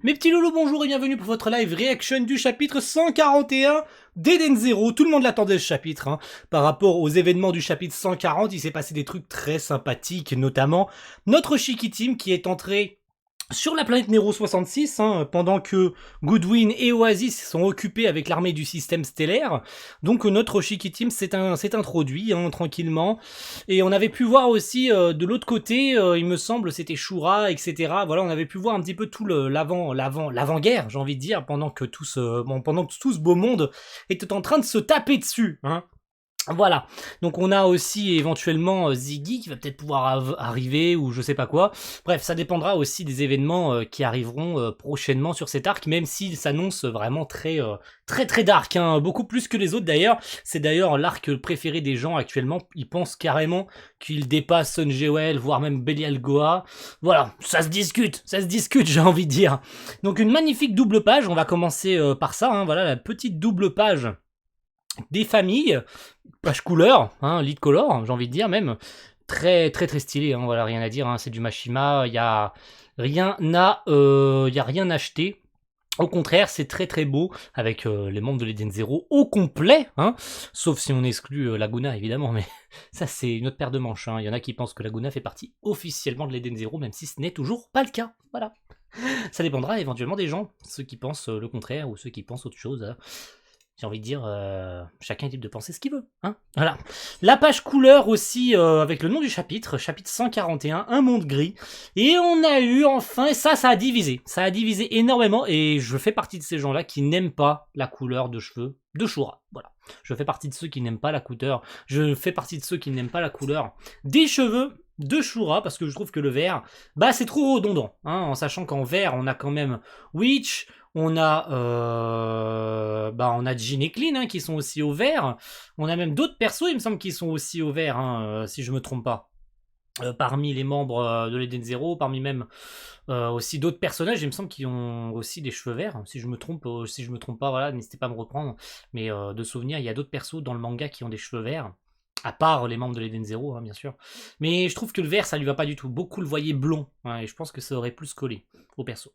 Mes petits loulous, bonjour et bienvenue pour votre live reaction du chapitre 141 d'Eden Zero. Tout le monde l'attendait ce chapitre. Par rapport aux événements du chapitre 140, il s'est passé des trucs très sympathiques, notamment notre Shiki Team qui est entré sur la planète Nero 66, pendant que Goodwin et Oasis sont occupés avec l'armée du système stellaire. Donc notre Shiki Team s'est introduit tranquillement. Et on avait pu voir aussi de l'autre côté, il me semble, c'était Shura, etc. Voilà, on avait pu voir un petit peu tout l'avant-guerre, j'ai envie de dire, pendant que tout ce beau monde était en train de se taper dessus. Voilà, donc on a aussi éventuellement Ziggy qui va peut-être pouvoir arriver ou je sais pas quoi. Bref, ça dépendra aussi des événements qui arriveront prochainement sur cet arc, même s'il s'annonce vraiment très dark, beaucoup plus que les autres d'ailleurs. C'est d'ailleurs l'arc préféré des gens actuellement, ils pensent carrément qu'il dépasse Sun Jewel, voire même Belial Goa. Voilà, ça se discute, j'ai envie de dire. Donc une magnifique double page, on va commencer par ça, voilà la petite double page des familles, page couleur, lead color, j'ai envie de dire même, très stylé, voilà, rien à dire, c'est du Mashima, il y a rien à acheter. Au contraire, c'est très beau, avec les membres de l'Eden Zero au complet, sauf si on exclut Laguna évidemment, mais ça c'est une autre paire de manches, il y en a qui pensent que Laguna fait partie officiellement de l'Eden Zero, même si ce n'est toujours pas le cas, voilà. Ça dépendra éventuellement des gens, ceux qui pensent le contraire, ou ceux qui pensent autre chose, j'ai envie de dire, chacun est libre de penser ce qu'il veut, voilà. La page couleur aussi, avec le nom du chapitre 141, un monde gris. Et on a eu enfin, et ça a divisé énormément, et je fais partie de ces gens-là qui n'aiment pas la couleur de cheveux de Shura, voilà. Je fais partie de ceux qui n'aiment pas la couleur, des cheveux de Shura, parce que je trouve que le vert, c'est trop redondant, en sachant qu'en vert, on a quand même Witch, on a Jean et Clean qui sont aussi au vert. On a même d'autres persos, il me semble, qui sont aussi au vert, si je me trompe pas. Parmi les membres de l'Eden Zero, parmi même aussi d'autres personnages, il me semble, qui ont aussi des cheveux verts. Si je me trompe pas, voilà, n'hésitez pas à me reprendre. Mais de souvenir, il y a d'autres persos dans le manga qui ont des cheveux verts. À part les membres de l'Eden Zero, bien sûr. Mais je trouve que le vert, ça lui va pas du tout. Beaucoup le voyaient blond. Et je pense que ça aurait plus collé au perso.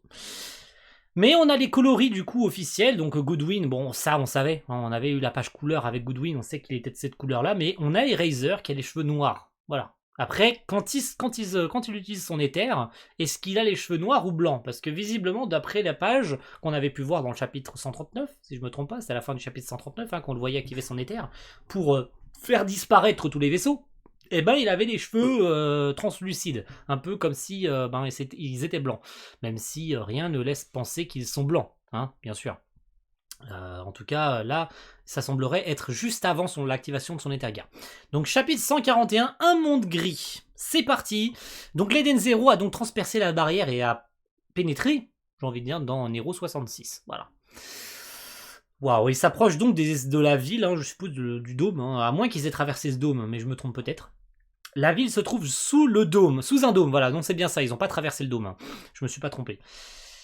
Mais on a les coloris du coup officiels, donc Goodwin, bon ça on savait, on avait eu la page couleur avec Goodwin, on sait qu'il était de cette couleur là, mais on a Eraser qui a les cheveux noirs, voilà. Après, quand il utilise son éther, est-ce qu'il a les cheveux noirs ou blancs? Parce que visiblement, d'après la page qu'on avait pu voir dans le chapitre 139, si je me trompe pas, c'est à la fin du chapitre 139 qu'on le voyait activer son éther, pour faire disparaître tous les vaisseaux, et il avait les cheveux translucides, un peu comme si ils étaient blancs, même si rien ne laisse penser qu'ils sont blancs, bien sûr. En tout cas, là, ça semblerait être juste avant l'activation de son éther. Donc chapitre 141, un monde gris. C'est parti. Donc l'Eden Zero a donc transpercé la barrière et a pénétré, j'ai envie de dire, dans Nero 66. Voilà. Waouh, il s'approche donc de la ville, je suppose, du dôme, à moins qu'ils aient traversé ce dôme, mais je me trompe peut-être. La ville se trouve sous le dôme, sous un dôme, voilà, donc c'est bien ça, ils n'ont pas traversé le dôme, je me suis pas trompé.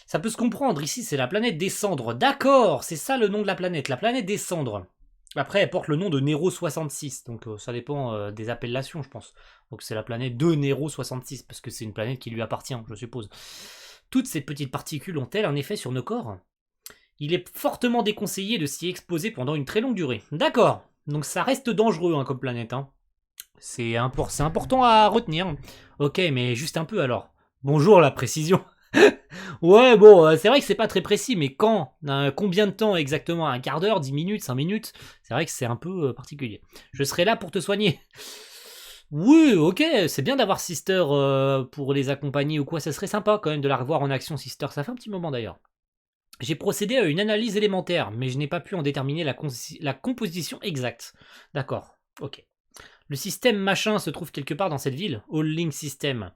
Ça peut se comprendre, ici c'est la planète des cendres, d'accord, c'est ça le nom de la planète des cendres. Après elle porte le nom de Nero 66, donc ça dépend des appellations je pense. Donc c'est la planète de Nero 66, parce que c'est une planète qui lui appartient, je suppose. Toutes ces petites particules ont-elles un effet sur nos corps? Il est fortement déconseillé de s'y exposer pendant une très longue durée. D'accord, donc ça reste dangereux comme planète, C'est important à retenir. Ok, mais juste un peu alors. Bonjour la précision. Ouais, bon, c'est vrai que c'est pas très précis, mais quand? Combien de temps exactement? Un quart d'heure, 10 minutes, 5 minutes? C'est vrai que c'est un peu particulier. Je serai là pour te soigner. Oui, ok, c'est bien d'avoir Sister pour les accompagner ou quoi, ça serait sympa quand même de la revoir en action, Sister, ça fait un petit moment d'ailleurs. J'ai procédé à une analyse élémentaire, mais je n'ai pas pu en déterminer la composition exacte. D'accord, ok. Le système machin se trouve quelque part dans cette ville, All Link System.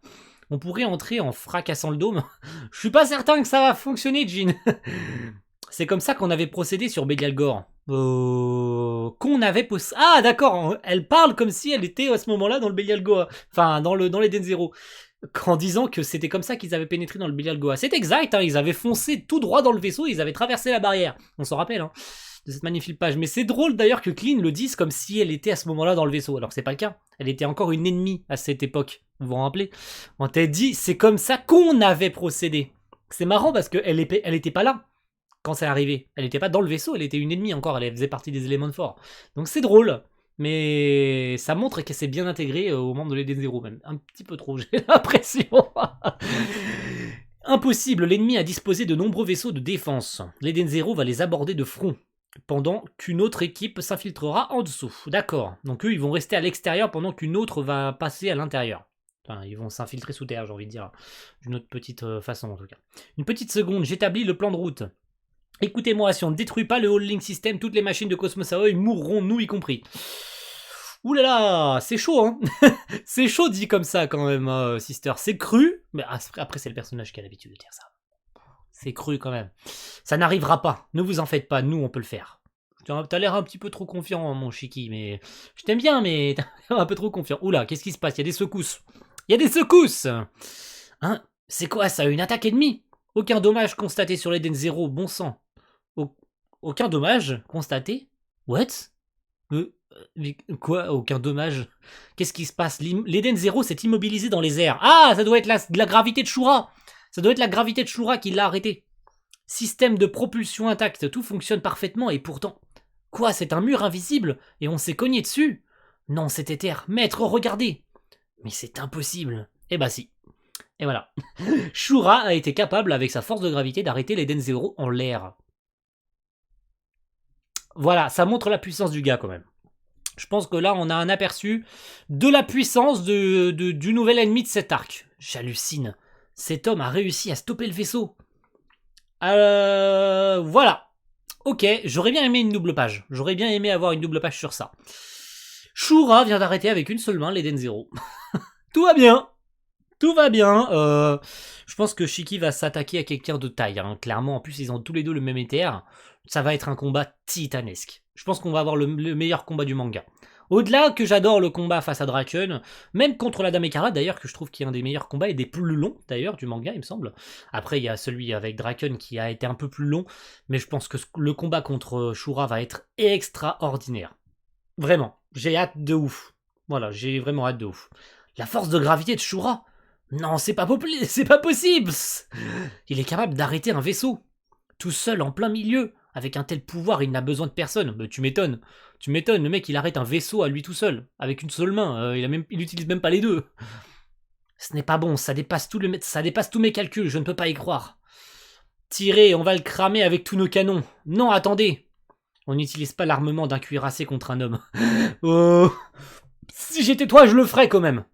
On pourrait entrer en fracassant le dôme. Je suis pas certain que ça va fonctionner, Jean. C'est comme ça qu'on avait procédé sur Belial Gore. Ah d'accord, elle parle comme si elle était à ce moment-là dans le Belial Goa. Enfin, dans l'Eden Zero. En disant que c'était comme ça qu'ils avaient pénétré dans le Belial Goa. C'est exact, ils avaient foncé tout droit dans le vaisseau, ils avaient traversé la barrière. On s'en rappelle, de cette magnifique page. Mais c'est drôle d'ailleurs que Clean le dise comme si elle était à ce moment-là dans le vaisseau. Alors que c'est pas le cas. Elle était encore une ennemie à cette époque. Vous vous rappelez? On t'a dit, c'est comme ça qu'on avait procédé. C'est marrant parce qu'elle était pas là quand c'est arrivé. Elle était pas dans le vaisseau, elle était une ennemie encore, elle faisait partie des éléments de fort. Donc c'est drôle, mais ça montre qu'elle s'est bien intégrée aux membres de l'Eden Zero, même un petit peu trop, j'ai l'impression. Impossible, l'ennemi a disposé de nombreux vaisseaux de défense. L'Eden Zero va les aborder de front, pendant qu'une autre équipe s'infiltrera en dessous. D'accord, donc eux ils vont rester à l'extérieur pendant qu'une autre va passer à l'intérieur. Enfin, ils vont s'infiltrer sous terre, j'ai envie de dire, d'une autre petite façon en tout cas. Une petite seconde, j'établis le plan de route. Écoutez-moi, si on ne détruit pas le All-Link System, toutes les machines de Cosmos Aoi mourront, nous y compris. Ouh là là, c'est chaud, hein. C'est chaud dit comme ça quand même, Sister. C'est cru, mais après c'est le personnage qui a l'habitude de dire ça. C'est cru quand même. Ça n'arrivera pas, ne vous en faites pas, nous on peut le faire. T'as l'air un petit peu trop confiant, mon Shiki, mais... Je t'aime bien, mais t'as l'air un peu trop confiant. Oula, qu'est-ce qui se passe? Il y a des secousses. Il y a des secousses. Hein? C'est quoi ça? Une attaque ennemie? Aucun dommage constaté sur l'Eden Zero, bon sang. Aucun dommage constaté? What? Quoi? Aucun dommage? Qu'est-ce qui se passe? L'Eden Zero s'est immobilisé dans les airs. Ah, ça doit être la gravité de Shura. Ça doit être la gravité de Shura qui l'a arrêté. Système de propulsion intact, tout fonctionne parfaitement et pourtant... Quoi, c'est un mur invisible et on s'est cogné dessus? Non, c'est éther. Maître, regardez. Mais c'est impossible. Eh bah si. Et voilà. Shura a été capable, avec sa force de gravité, d'arrêter l'Eden Zero en l'air. Voilà, ça montre la puissance du gars quand même. Je pense que là, on a un aperçu de la puissance du nouvel ennemi de cet arc. J'hallucine. Cet homme a réussi à stopper le vaisseau. Voilà. Ok, j'aurais bien aimé une double page. J'aurais bien aimé avoir une double page sur ça. Shura vient d'arrêter avec une seule main l'Eden Zero. Tout va bien. Tout va bien. Je pense que Shiki va s'attaquer à quelqu'un de taille. Hein. Clairement, en plus, ils ont tous les deux le même éther. Ça va être un combat titanesque. Je pense qu'on va avoir le meilleur combat du manga. Au-delà que j'adore le combat face à Draken, même contre la Dame Écarlate d'ailleurs, que je trouve qu'il est un des meilleurs combats et des plus longs d'ailleurs du manga, il me semble. Après, il y a celui avec Draken qui a été un peu plus long, mais je pense que le combat contre Shura va être extraordinaire. Vraiment, j'ai hâte de ouf. Voilà, j'ai vraiment hâte de ouf. La force de gravité de Shura? Non, c'est pas possible. Il est capable d'arrêter un vaisseau. Tout seul, en plein milieu. Avec un tel pouvoir, il n'a besoin de personne. Mais tu m'étonnes. Tu m'étonnes, le mec, il arrête un vaisseau à lui tout seul. Avec une seule main. Il utilise même pas les deux. Ce n'est pas bon, ça dépasse tous mes calculs, je ne peux pas y croire. Tirez, on va le cramer avec tous nos canons. Non, attendez. On n'utilise pas l'armement d'un cuirassé contre un homme. Oh. Si j'étais toi, je le ferais quand même.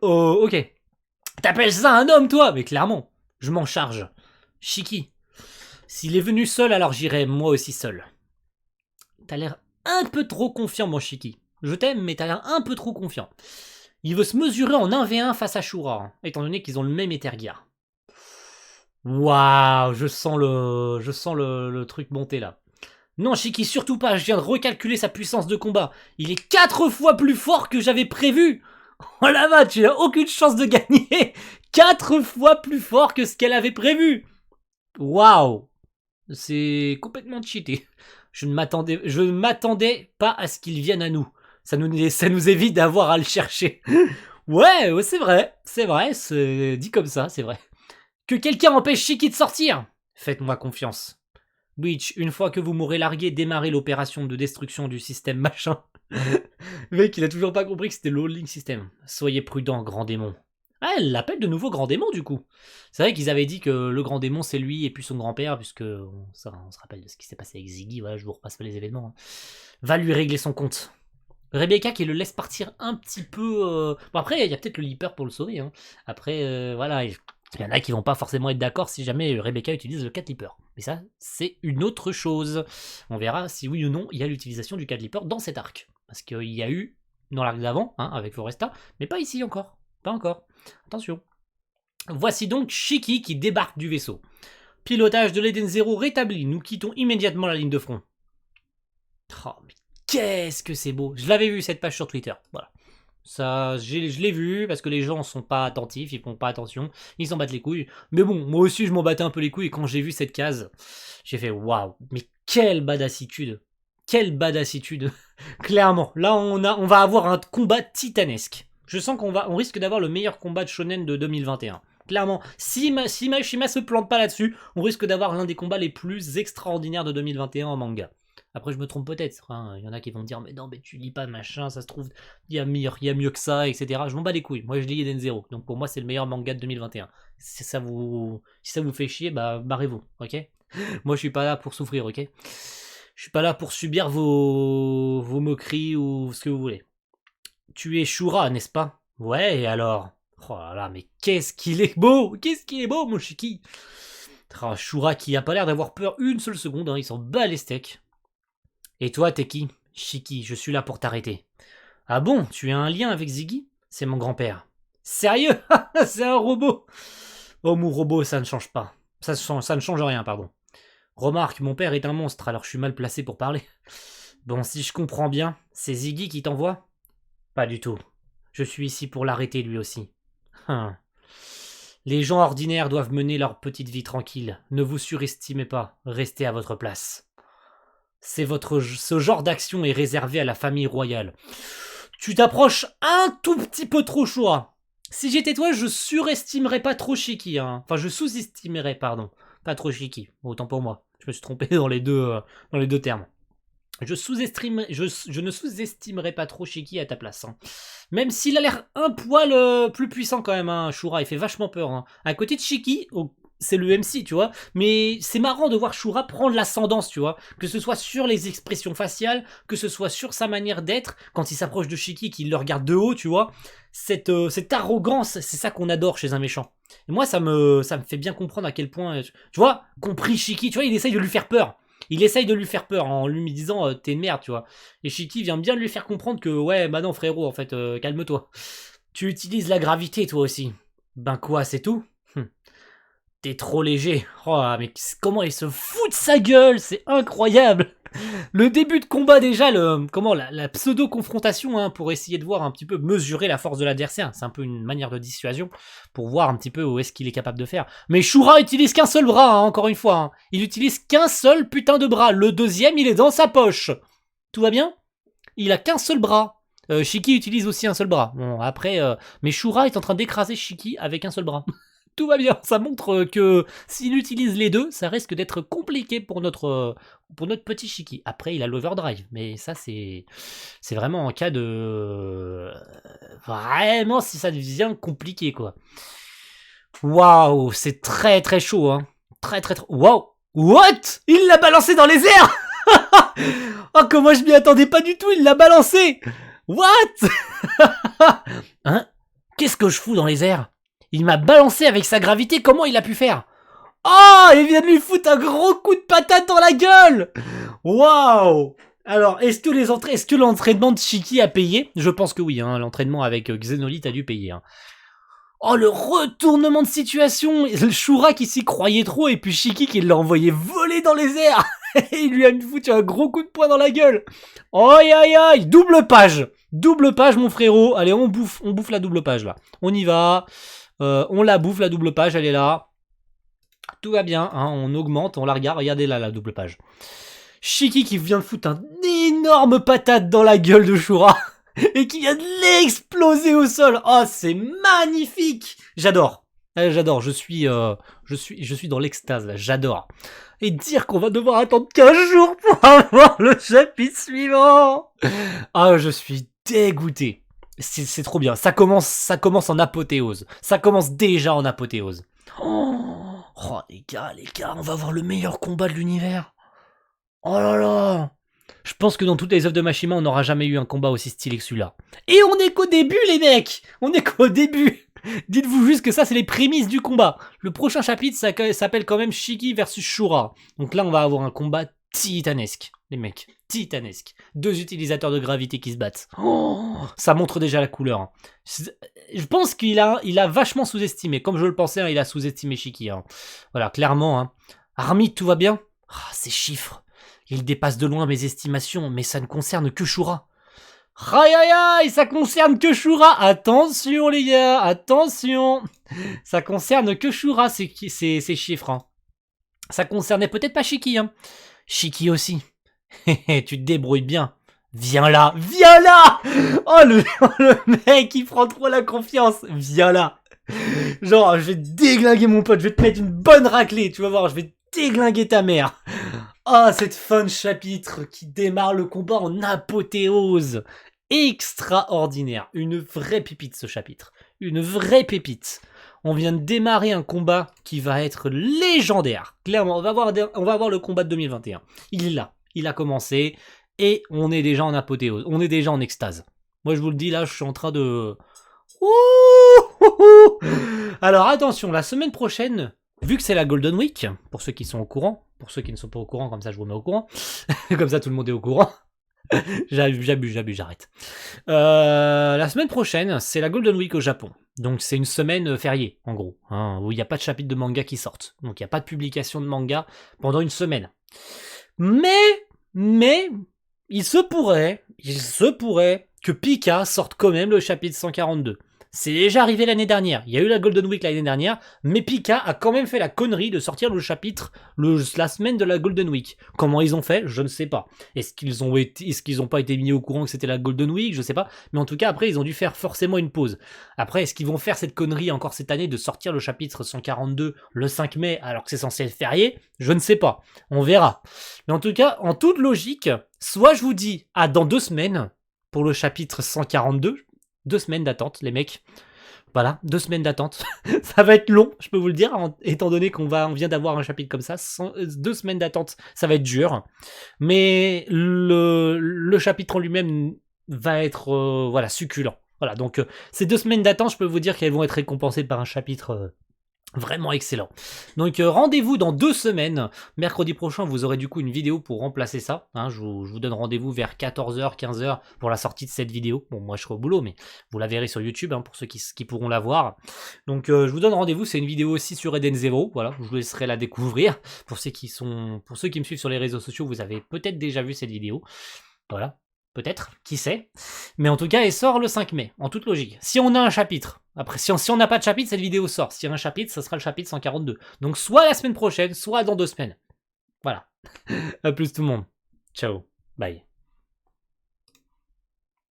Oh, ok. T'appelles ça un homme, toi? Mais clairement, je m'en charge. Shiki. S'il est venu seul, alors j'irai moi aussi seul. T'as l'air un peu trop confiant, mon Shiki. Je t'aime, mais t'as l'air un peu trop confiant. Il veut se mesurer en 1v1 face à Shura, hein, étant donné qu'ils ont le même Ethergear. Waouh, je sens le truc monter là. Non, Shiki, surtout pas, je viens de recalculer sa puissance de combat. Il est 4 fois plus fort que j'avais prévu. Oh la vache, tu n'as aucune chance de gagner. 4 fois plus fort que ce qu'elle avait prévu. Waouh. C'est complètement cheaté. Je ne m'attendais pas à ce qu'il vienne à nous. Ça nous évite d'avoir à le chercher. Ouais, c'est vrai, c'est dit comme ça, c'est vrai. Que quelqu'un empêche Shiki de sortir. Faites-moi confiance. Witch, une fois que vous m'aurez largué, démarrez l'opération de destruction du système machin. Le mec, il a toujours pas compris que c'était le All-Link System. Soyez prudent, grand démon. Ah, elle l'appelle de nouveau grand démon, du coup. C'est vrai qu'ils avaient dit que le grand démon, c'est lui et puis son grand-père, puisque on se rappelle de ce qui s'est passé avec Ziggy, voilà, je vous repasse pas les événements. Hein. Va lui régler son compte. Rebecca qui le laisse partir un petit peu... Bon, après, il y a peut-être le Leaper pour le sauver. Hein. Après, voilà, il y en a qui vont pas forcément être d'accord si jamais Rebecca utilise le Cat Leaper. Mais ça, c'est une autre chose. On verra si oui ou non il y a l'utilisation du Cat Leaper dans cet arc. Parce qu'il y a eu dans l'arc d'avant, hein, avec Foresta, mais pas ici encore. Pas encore. Attention. Voici donc Shiki qui débarque du vaisseau. Pilotage de l'Eden Zero rétabli. Nous quittons immédiatement la ligne de front. Oh, mais qu'est-ce que c'est beau. Je l'avais vu cette page sur Twitter. Voilà. Ça, je l'ai vu parce que les gens sont pas attentifs, ils font pas attention, ils s'en battent les couilles. Mais bon, moi aussi je m'en battais un peu les couilles et quand j'ai vu cette case, j'ai fait waouh, mais quelle badassitude. Quelle badassitude. Clairement, là on va avoir un combat titanesque. Je sens qu'on risque d'avoir le meilleur combat de shonen de 2021. Clairement, si Mashima se plante pas là-dessus, on risque d'avoir l'un des combats les plus extraordinaires de 2021 en manga. Après, je me trompe peut-être. Hein. Il y en a qui vont me dire, mais non, mais tu lis pas machin, ça se trouve, il y a mieux que ça, etc. Je m'en bats les couilles. Moi, je lis Eden Zero. Donc pour moi, c'est le meilleur manga de 2021. Si ça vous fait chier, bah barrez-vous, ok? Moi, je suis pas là pour souffrir, ok? Je suis pas là pour subir vos moqueries ou ce que vous voulez. Tu es Shura, n'est-ce pas? Ouais, et alors? Oh là là, mais qu'est-ce qu'il est beau! Qu'est-ce qu'il est beau, mon Shiki! Oh, Shura qui a pas l'air d'avoir peur une seule seconde, hein, il s'en bat les steaks. Et toi, t'es qui? Shiki, je suis là pour t'arrêter. Ah bon, tu as un lien avec Ziggy? C'est mon grand-père. Sérieux? C'est un robot! Oh, mon robot, ça ne change pas. Ça ne change rien, pardon. Remarque, mon père est un monstre, alors je suis mal placé pour parler. Bon, si je comprends bien, c'est Ziggy qui t'envoie? Pas du tout. Je suis ici pour l'arrêter lui aussi. Les gens ordinaires doivent mener leur petite vie tranquille. Ne vous surestimez pas, restez à votre place. Ce genre d'action est réservé à la famille royale. Tu t'approches un tout petit peu trop chaud. Si j'étais toi, je surestimerais pas trop Shiki. Hein. Enfin, je sous-estimerais, pardon. Pas trop Shiki. Autant pour moi. Je me suis trompé dans les deux termes. Je ne sous-estimerais pas trop Shiki à ta place. Hein. Même s'il a l'air un poil plus puissant quand même, hein, Shura, il fait vachement peur. Hein. À côté de Shiki, c'est le MC, tu vois. Mais c'est marrant de voir Shura prendre l'ascendance, tu vois. Que ce soit sur les expressions faciales, que ce soit sur sa manière d'être, quand il s'approche de Shiki, qu'il le regarde de haut, tu vois. Cette arrogance, c'est ça qu'on adore chez un méchant. Et moi, ça me fait bien comprendre à quel point, tu vois, compris Shiki, tu vois, il essaye de lui faire peur. Il essaye de lui faire peur en lui disant t'es une merde, tu vois. Et Shiki vient bien de lui faire comprendre que ouais, bah non frérot, en fait, calme-toi. Tu utilises la gravité toi aussi. Ben quoi, c'est tout? T'es trop léger. Oh, mais comment il se fout de sa gueule, c'est incroyable. Le début de combat déjà, la pseudo-confrontation, hein, pour essayer de voir un petit peu, mesurer la force de l'adversaire. C'est un peu une manière de dissuasion, pour voir un petit peu où est-ce qu'il est capable de faire. Mais Shura utilise qu'un seul bras, hein, encore une fois. Hein. Il utilise qu'un seul putain de bras. Le deuxième, il est dans sa poche. Tout va bien? Il a qu'un seul bras. Shiki utilise aussi un seul bras. Bon, après, mais Shura est en train d'écraser Shiki avec un seul bras. Tout va bien, ça montre que s'il utilise les deux, ça risque d'être compliqué pour notre petit Shiki. Après, il a l'overdrive, mais ça, c'est vraiment en cas de... Vraiment, si ça devient compliqué, quoi. Waouh, c'est très très chaud, hein. Très très très... Waouh. What? Il l'a balancé dans les airs. Oh, comment je m'y attendais pas du tout, il l'a balancé. What? Hein? Qu'est-ce que je fous dans les airs? Il m'a balancé avec sa gravité, comment il a pu faire? Oh, il vient de lui foutre un gros coup de patate dans la gueule. Waouh. Alors, est-ce que l'entraînement de Shiki a payé? Je pense que oui, hein, l'entraînement avec Xenolite a dû payer. Hein. Oh, le retournement de situation. Le Shura qui s'y croyait trop et puis Shiki qui l'a envoyé voler dans les airs. Et il lui a foutu un gros coup de poing dans la gueule. Aïe aïe aïe, double page. Double page, mon frérot. Allez, on bouffe la double page là. On y va. On la bouffe, la double page, elle est là. Tout va bien, hein, on augmente, on la regarde. Regardez là, la double page. Shiki qui vient de foutre un énorme patate dans la gueule de Shura. Et qui vient de l'exploser au sol. Oh, c'est magnifique. J'adore. J'adore, je suis dans l'extase là, j'adore. Et dire qu'on va devoir attendre 15 jours pour avoir le chapitre suivant. Ah, je suis dégoûté. C'est trop bien. Ça commence en apothéose. Ça commence déjà en apothéose. Oh les gars, on va avoir le meilleur combat de l'univers. Oh là là. Je pense que dans toutes les œuvres de Mashima, on n'aura jamais eu un combat aussi stylé que celui-là. Et on est qu'au début, les mecs. On est qu'au début. Dites-vous juste que ça, c'est les prémices du combat. Le prochain chapitre, ça s'appelle quand même Shiki versus Shura. Donc là, on va avoir un combat titanesque. Les mecs, titanesque. 2 utilisateurs de gravité qui se battent. Oh, ça montre déjà la couleur. Je pense qu'il a vachement sous-estimé. Comme je le pensais, hein, il a sous-estimé Shiki. Hein. Voilà, clairement. Hein. Armide, tout va bien? Ces chiffres. Ils dépassent de loin mes estimations, mais ça ne concerne que Shura. Aïe aïe aïe, ça concerne que Shura. Attention les gars, attention. Ça concerne que Shura, ces chiffres. Hein. Ça concernait peut-être pas Shiki. Hein. Shiki aussi. Tu te débrouilles bien. Viens là. Oh le mec, il prend trop la confiance. Viens là. Genre, je vais déglinguer mon pote, je vais te mettre une bonne raclée, tu vas voir, je vais déglinguer ta mère. Ah, cette fin de chapitre qui démarre le combat en apothéose. Extraordinaire. Une vraie pépite ce chapitre. Une vraie pépite. On vient de démarrer un combat qui va être légendaire. Clairement, on va voir le combat de 2021. Il est là. Il a commencé. Et on est déjà en apothéose. On est déjà en extase. Moi, je vous le dis, là, je suis en train de... Alors, attention, la semaine prochaine, vu que c'est la Golden Week, pour ceux qui sont au courant, pour ceux qui ne sont pas au courant, comme ça je vous mets au courant, comme ça tout le monde est au courant. J'abuse, j'arrête. La semaine prochaine, c'est la Golden Week au Japon. Donc c'est une semaine fériée, en gros, hein, où il n'y a pas de chapitre de manga qui sortent. Donc il n'y a pas de publication de manga pendant une semaine. Mais, il se pourrait que Pika sorte quand même le chapitre 142. C'est déjà arrivé l'année dernière. Il y a eu la Golden Week l'année dernière, mais Pika a quand même fait la connerie de sortir le chapitre la semaine de la Golden Week. Comment ils ont fait? Je ne sais pas. Est-ce qu'ils n'ont pas été mis au courant que c'était la Golden Week? Je sais pas. Mais en tout cas, après, ils ont dû faire forcément une pause. Après, est-ce qu'ils vont faire cette connerie encore cette année de sortir le chapitre 142 le 5 mai alors que c'est censé être férié? Je ne sais pas. On verra. Mais en tout cas, en toute logique, soit je vous dis dans 2 semaines pour le chapitre 142, 2 semaines d'attente, les mecs. Voilà, 2 semaines d'attente. Ça va être long, je peux vous le dire, étant donné qu'on vient d'avoir un chapitre comme ça. 2 semaines d'attente, ça va être dur. Mais le chapitre en lui-même va être succulent. Voilà, donc ces 2 semaines d'attente, je peux vous dire qu'elles vont être récompensées par un chapitre... vraiment excellent. Donc rendez-vous dans 2 semaines. Mercredi prochain, vous aurez du coup une vidéo pour remplacer ça. Hein, je vous donne rendez-vous vers 14h, 15h pour la sortie de cette vidéo. Bon, moi je serai au boulot, mais vous la verrez sur YouTube pour ceux qui pourront la voir. Donc je vous donne rendez-vous. C'est une vidéo aussi sur Eden Zero. Voilà, je vous laisserai la découvrir. Pour ceux qui me suivent sur les réseaux sociaux, vous avez peut-être déjà vu cette vidéo. Voilà. Peut-être, qui sait. Mais en tout cas, elle sort le 5 mai, en toute logique. Si on a un chapitre, après, si on n'a pas de chapitre, cette vidéo sort. Si on a un chapitre, ça sera le chapitre 142. Donc soit la semaine prochaine, soit dans 2 semaines. Voilà. À plus tout le monde. Ciao. Bye.